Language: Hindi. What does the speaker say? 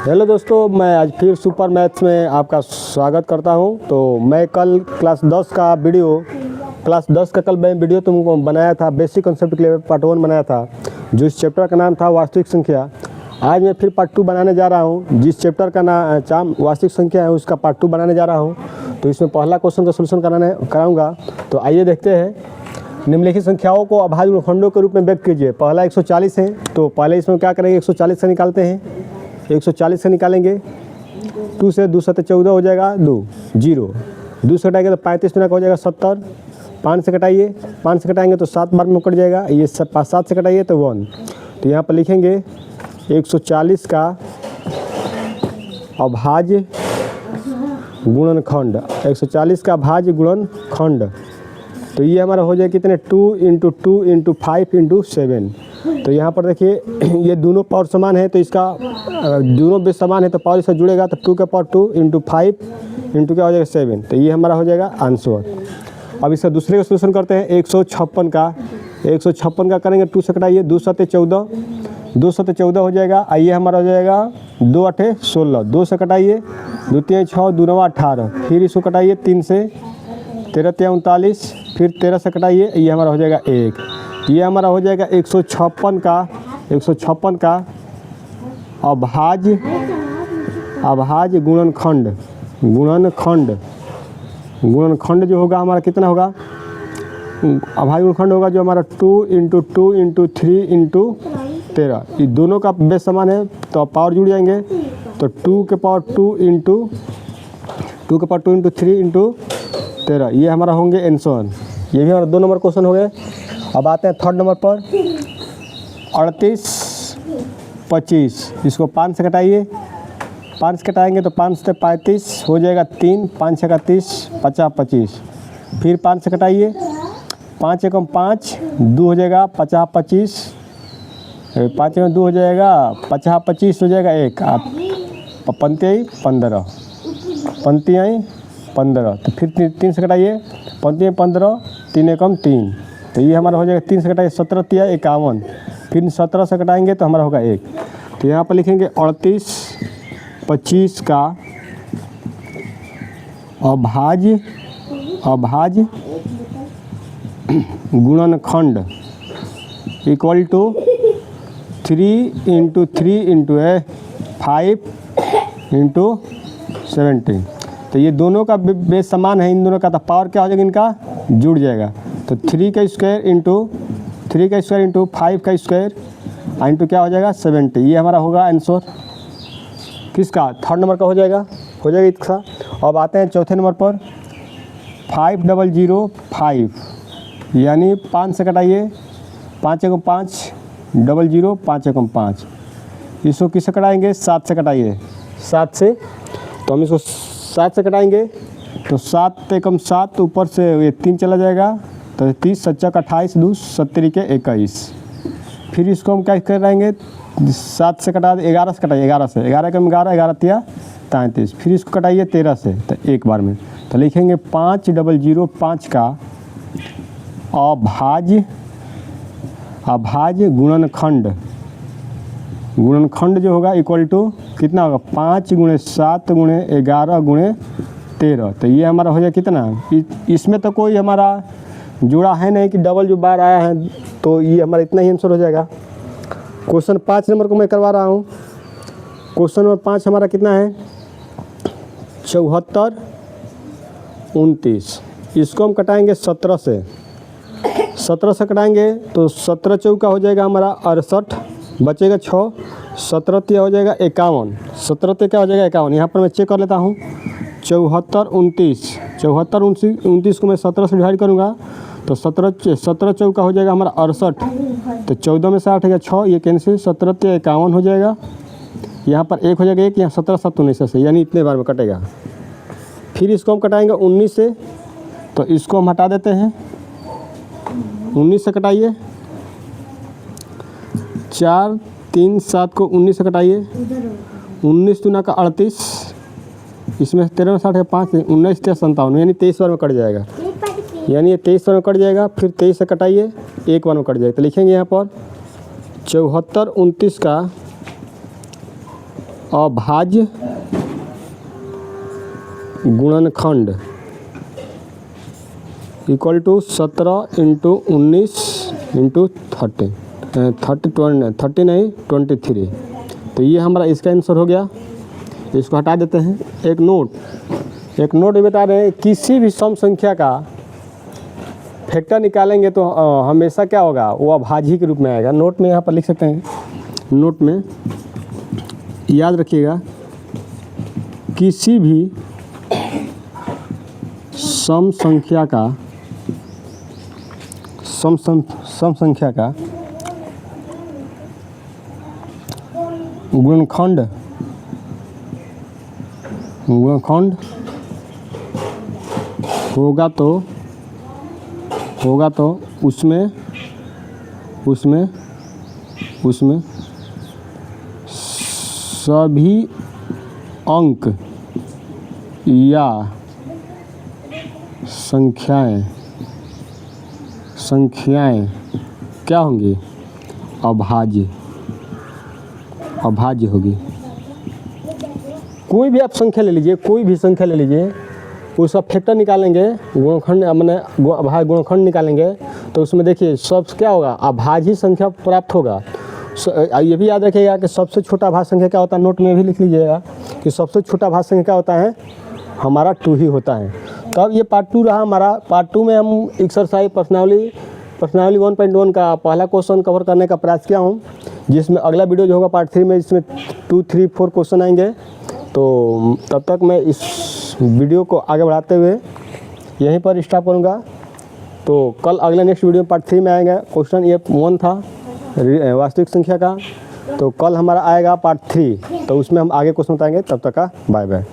हेलो दोस्तों, मैं आज फिर सुपर मैथ्स में आपका स्वागत करता हूं। तो मैं कल क्लास 10 का कल मैं वीडियो तुमको बनाया था, बेसिक कॉन्सेप्ट के लिए पार्ट 1 बनाया था, जो इस चैप्टर का नाम था वास्तविक संख्या। आज मैं फिर पार्ट 2 बनाने जा रहा हूं, जिस चैप्टर का नाम वास्तविक संख्या है उसका पार्ट 2 बनाने जा रहा हूं। तो इसमें पहला क्वेश्चन का सोल्यूशन कराऊँगा। तो आइए देखते हैं। निम्नलिखित संख्याओं को अभाज्य खंडों के रूप में व्यक्त कीजिए। पहला 140 है, तो पहले इसमें क्या करेंगे, 140 से निकालते हैं। 140 से निकालेंगे, 2 से 2 7 14 हो जाएगा, 2 0, 2 से घटाएंगे तो 35 मिनट हो जाएगा 70, 5 से घटाइए, 5 से घटाएंगे तो 7 बार में कट जाएगा, ये 7 से घटाइए तो 1। तो यहाँ पर लिखेंगे 140 का अभाज्य गुणनखंड, 140 का भाज्य गुणनखंड। तो ये हमारा हो जाए कितने, 2 × 2 × 5 × 7। तो यहाँ पर देखिए ये दोनों पावर समान है, तो इसका दोनों बेस समान है तो पावर इससे जुड़ेगा, तो 2 का पावर 2 × 5 × क्या हो जाएगा 7। तो ये हमारा हो जाएगा आंसर। अब इसका दूसरे का सोल्यूशन करते हैं। 156 का करेंगे, 2 से कटाइए, 2 7 14, 2 7 14 हो जाएगा। आइए हमारा हो जाएगा 2 8 16, 2 से कटाइए, 2 3 6, 2 9 18, फिर इसको कटाइए 3 से, 13 3 39, फिर 13 से कटाइए, ये हमारा हो जाएगा 1। ये हमारा हो जाएगा 156 का अभाज्य गुणनखंड जो होगा हमारा कितना होगा, अभाज्य गुणनखंड होगा जो हमारा 2 × 2 × 3 × 13। ये दोनों का बेस समान है तो पावर जुड़ जाएंगे, तो 2 के पावर 2 × 3 × 13, ये हमारा होंगे आंसर। ये भी हमारा 2 नंबर क्वेश्चन हो गए। अब आते हैं थर्ड नंबर पर। 38 25, इसको 5 से घटाइए, 5 से घटाएंगे तो 5 से 35 हो जाएगा 3, 5 से 30, 50 25, फिर 5 से घटाइए, 5 एकम 5, 2 हो जाएगा 50 25, 5 में 2 हो जाएगा 50 25 हो जाएगा 1, आप पंक्ति 15, पंक्ति आई 15, तो फिर 3 से घटाइए, पंक्ति 15, 3 एकम 3, तो ये हमारा हो जाएगा 3 से घटाइए 17 3 51, फिर 17 से घटाएंगे तो हमारा होगा 1। तो यहाँ पर लिखेंगे 38 25 का अभाज्य गुणनखंड इक्वल टू 3 × 3 × 5 × 17। तो ये दोनों का बेस समान है, इन दोनों का, तो पावर क्या हो जाएगा, इनका जुड़ जाएगा। तो 3 का स्क्वायर × 5 का स्क्वायर इंटू क्या हो जाएगा 70। ये हमारा होगा आंसर किसका, थर्ड नंबर का हो जाएगा इसका। अब आते हैं चौथे नंबर पर। 5005, यानी 5 से कटाइए, 5 एकम 5, 00 5 एकम 5, इसको किससे कटाएंगे, 7 से कटाइए, 7 से। तो हम इसको 7 से कटाएंगे तो 7 एकम 7, ऊपर से ये 3 चला जाएगा, तो 30 7 28, 2 70 के 21। फिर इसको हम क्या कर रहेंगे, 7 से कटा 11 से कटाइए, 11 से, 11 एकम 11, 11 तिया 33, फिर इसको कटाइए 13 से, तो एक बार में। तो लिखेंगे 5005 का अभाज्य गुणनखंड जो होगा इक्वल टू कितना होगा, 5 × 7 × 11 × 13। तो ये हमारा हो जाए कितना, इसमें तो कोई हमारा जुड़ा है नहीं कि डबल जो बार आया है, तो ये हमारा इतना ही आंसर हो जाएगा। क्वेश्चन 5 नंबर को मैं करवा रहा हूँ। क्वेश्चन नंबर 5 हमारा कितना है, 74 29, इसको हम कटाएंगे 17 से, 17 से कटाएंगे तो 17 चौका हो जाएगा हमारा 68, बचेगा 6, 17 तिया हो जाएगा 51, 17 तिया क्या हो जाएगा 51। यहाँ पर मैं चेक कर लेता हूँ, 74 29 को मैं 17 से डिवाइड करूँगा तो 17 चौका हो जाएगा हमारा 68, तो 14 में से 8 है 6, ये कैंसिल, 17 तिया 51 हो जाएगा। यहाँ पर 1 हो जाएगा 1, यहाँ 17 7 19 से, यानी इतने बार में कटेगा। फिर इसको हम कटाएंगे 19 से, तो इसको हम हटा देते हैं, 19 से कटाइए, 4 3 7 को 19 से कटाइए, 19 दूना का 38, इसमें 13 में 60 है 5, 19 3 57, यानी 23 बार में कट जाएगा, यानी ये 23 बार में कट जाएगा। फिर 23 से कटाइए, एक बार में कट जाएगा। तो लिखेंगे यहाँ पर 74 29 का अभाज्य गुणनखंड इक्वल टू 17 इंटू 19 इंटू 30 नहीं 23। तो ये हमारा इसका आंसर हो गया। इसको हटा देते हैं। एक नोट ये बता रहे हैं किसी भी सम संख्या का फैक्टर निकालेंगे तो हमेशा क्या होगा, वो अभाज्य के रूप में आएगा। नोट में यहाँ पर लिख सकते हैं, नोट में याद रखिएगा किसी भी सम संख्या का गुणनखंड होगा तो उसमें सभी अंक या संख्याएं क्या होंगी, अभाज्य होगी। कोई भी आप संख्या ले लीजिए, उसका फैक्टर निकालेंगे, गुणनखंड मैंने अभाज्य गुणनखंड निकालेंगे तो उसमें देखिए सब क्या होगा, अभाज्य संख्या प्राप्त होगा। ये भी याद रखिएगा कि सबसे छोटा अभाज्य संख्या क्या होता है, नोट में भी लिख लीजिएगा कि सबसे छोटा अभाज्य संख्या क्या होता है, हमारा 2 ही होता है। तो अब ये पार्ट 2 रहा हमारा। पार्ट 2 में हम एक्सरसाइज पर्सनालिटी 1.1 का पहला क्वेश्चन कवर करने का प्रयास किया हूँ, जिसमें अगला वीडियो जो होगा पार्ट 3 में, इसमें 2, 3, 4 क्वेश्चन आएंगे। तो तब तक मैं इस वीडियो को आगे बढ़ाते हुए यहीं पर स्टॉप करूँगा। तो कल अगले नेक्स्ट वीडियो पार्ट 3 में आएगा। क्वेश्चन ये 1 था वास्तविक संख्या का, तो कल हमारा आएगा पार्ट 3, तो उसमें हम आगे क्वेश्चन बताएंगे। तब तक का बाय बाय।